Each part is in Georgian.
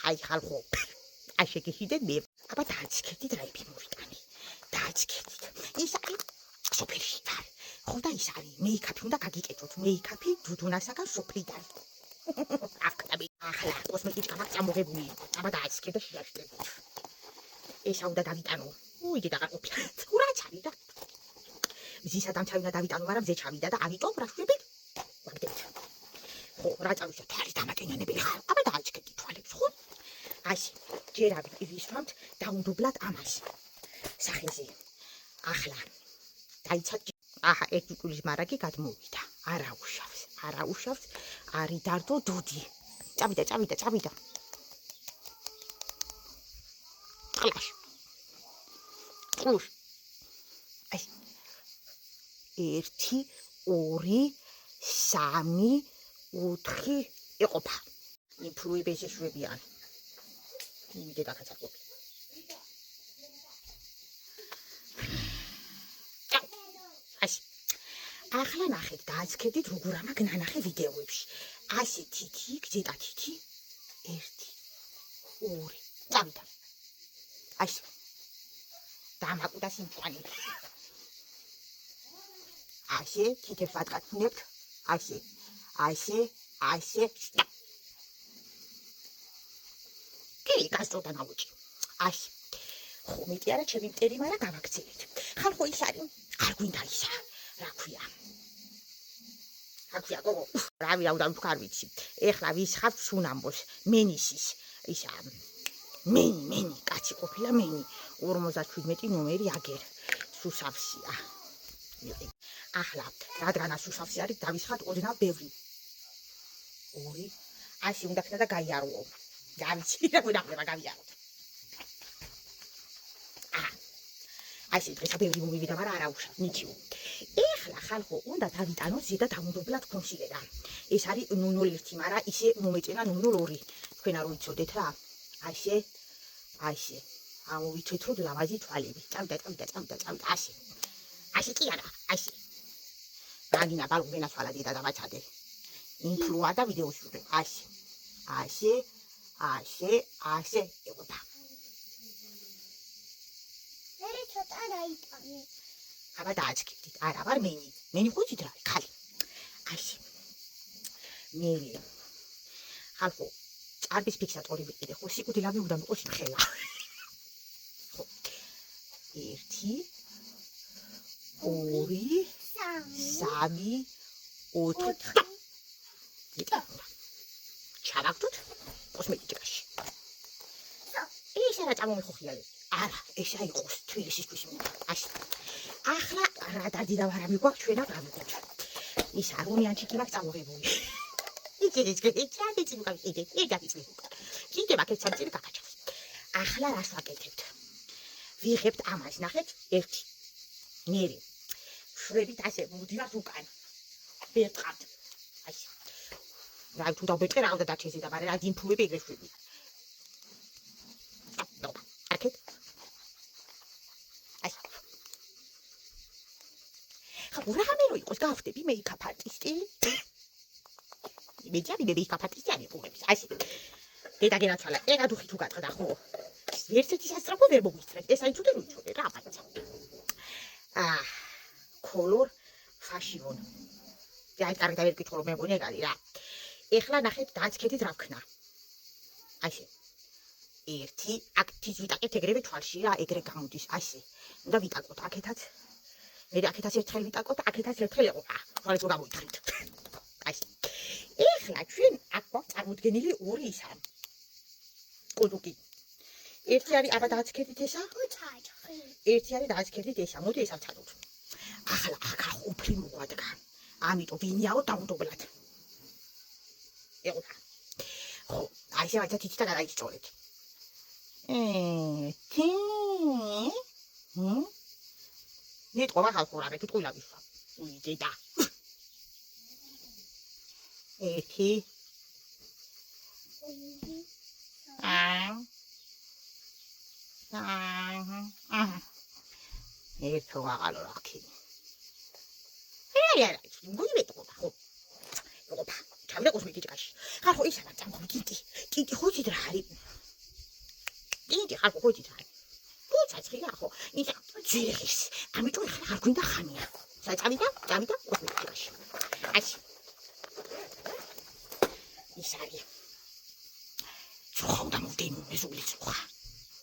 აი ხალხო აი შეგეშიდეთ მე აბა დააჩქედით რაიფი მოვიტანი დააჩქედით ის არის სოფელში ვარ ხო და ის არის მეიკაპი უნდა გაგიკეთოთ მეიკაპი დუდუნასაგან სოფლიდან აკადები ახლა კოსმეტიკა მაგ წამოღებული აბა დააჩქედე შეაშლებით ესა უნდა დავიტანო უიდი დაღაყოფია რა ჩავი და მზისა დამჩავინა დავიტანო მაგრამ მზე ჩავიდა და ამიტომ რა შვებით ვაგდებით ხო რა წავიშა თარი დამაკენიანებელი ხარ აბა დააჩქედი თვალებს ხო ასე ჯერავი ივისვამთ დაუნდობლად ამას სახეზე ახლა დაიცა აჰა ერთი კულის მარაგი გადმოვიდა არა უშავს არი დარდო დუდი წავიდა ყლაშ ყლუშ აი 1 2 3 4 იყოფა იმფლუებეზე შვებიან იმიდე დაკაცაკობი ახლა ნახეთ დააჩქედით როგორ ამაგ ნანახე ვიდეოებში ასე თითი გზეტა თითი 1 2 წავიდა ასე დამაკუდა სიმწვანე ასე თითებს ვატკაცნებთ ასე კი გასწორდა ნაუჭი ასე ხო მეტი არა ჩემი მტერი მაგრამ გავაქცევით ხალხო ის არის არ გვინდა ისა რა ქვია გოგო რავი აუ დავთქარ ვიცი ეხლა ვისხავთ სუნამბოს მენისის ისა მენი კაცი ყოფილა მენი 57 ნომერი აგერ სუსავსია ახლა რადგანაც სუსავსი არის დავისხავთ ოდნავ ბევრი 2 ასე უნდა ქნა და გაიარო გავიცი რა გვინახება გავიარო ასე დღესაც ბევრი მომივიდა მაგრამ არა უშავ ნიჩიო ეხლა ხალხო უნდა დავიტანო ზედა დამუდობლად კონსილერა ეს არის 001 მაგრამ ისე მომეწენა 002 თქვენ არ ვიცოდეთ რა ასე ამოვიცეთროთ ლამაზი თვალები წავიდა ასე კი არა ასე რაგინა ბალო მენაცვალა დედა დავაცადე ინფლუა და ვიდეოს ვიღე ასე ეყოფა აბა დააჩქედით არა ვარ მენი ხუჭით რა ხალი ასე მე ხალხო ჭარბის ფიქსატორი ვიყიდე ხო სიკუთილავი უნდა მიყოს ხელა ხო 1 2 3 4 ჩავაგდოთ კოსმეტიკაში ეს რა წამომიხოხიალე არა ესა იყოს თბილისისთვის ასე ახლა რა დადიდა ვარამი გვაქვს ჩვენ აქ გავიგოთ ის არონიანჩი კი მაქვს წამოღებული კიდე მაგეთ სამწილი გაკაჩავს ახლა რას ვაკეთებთ ვიღებთ ამას ნახეთ 1 ნერი შვებით ასე მოდივართ უკან ვერტყავთ ასე რა თუ დავბეჭე რა უნდა დაჩეზე და მაგრამ რა დიმფუები ეგრე შვები აკეთ ასე ხა რა მე იყოს გავხდები მეიკაპ არტისტი მეჯარი მეიკაპ არტისტი არის ყურებს ასე დედა გენაცვალა ეგა დუხი თუ გატყდა ხო ერთერთი სასწრაფო ვერ მოგვისწრებს ეს არის თუ და რუჩოდე რა მაინც color fashion აი კარგი და ვერ გითხო რომ მე მგონი ეგ არის რა ეხლა ნახეთ დააჩქედით რა ვქნა ასე 1 აქ თითი ვიტაკეთ ეგრევე თვალში რა ეგრე გამოდის ასე უნდა ვიტაკოთ აქეთაც მე აქეთაც ერთხელ ვიტაკოთ აქეთაც ერთხელ ეყოფა თვალს რო გამოიხრით ასე ეხლა ჩვენ აქ გვაქვს წარმოდგენილი 2 ისა კოდუკი ერთი არის აბა დააჩქედით ესა ერთი არის დააჩქედით ესა მოდი ესა ვცადოთ ახლა აქ ყოფილი მოგვადგა ამიტომ ვინიაო დაუნდობლად ეყოფა ხო აი შეიძლება თითი და გადაიჭორეთ ნეტ ყოვა ხალხო რა მე თვითყვილა ვიშვა უიჯე და 1 ერთო აღარ რაკი რა გული მეტყობა ხო ეყოფა ჩავიდა კოსმეტიკაში ხალხო ისა რა წამოვიკიტი კიტი ხუჭით რა არის კინჭი ხარ ხო იცით რა ცაცხია ხო ის ძირღის ამიტომ არ გვინდა ხანია საწავიდა კოსმეტიკაში ასე ის არის ხომ და მოვდენ მეზული წუხა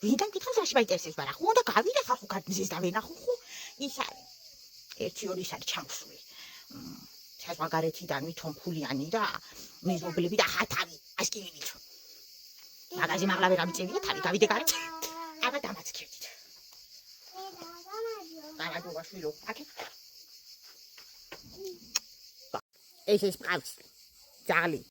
ვინდა გითხავს რაში მაინტერესებს მაგრამ ხო და გავიდა ხალხო გადმზეს და ვენახო ხო ის არის 1-2 ის არის ჩამოსული საზღვარგარეთიდან ვითომ ფულიანი და მეზობლები და ხათავი ასკილი ვიცო მაგაზე მაღლა ვერ ამიწევია თავი გავიდე გარეთ აბა დამაცქევდით გამარჯობა შვილო აკე ეს პყავს ძაღლი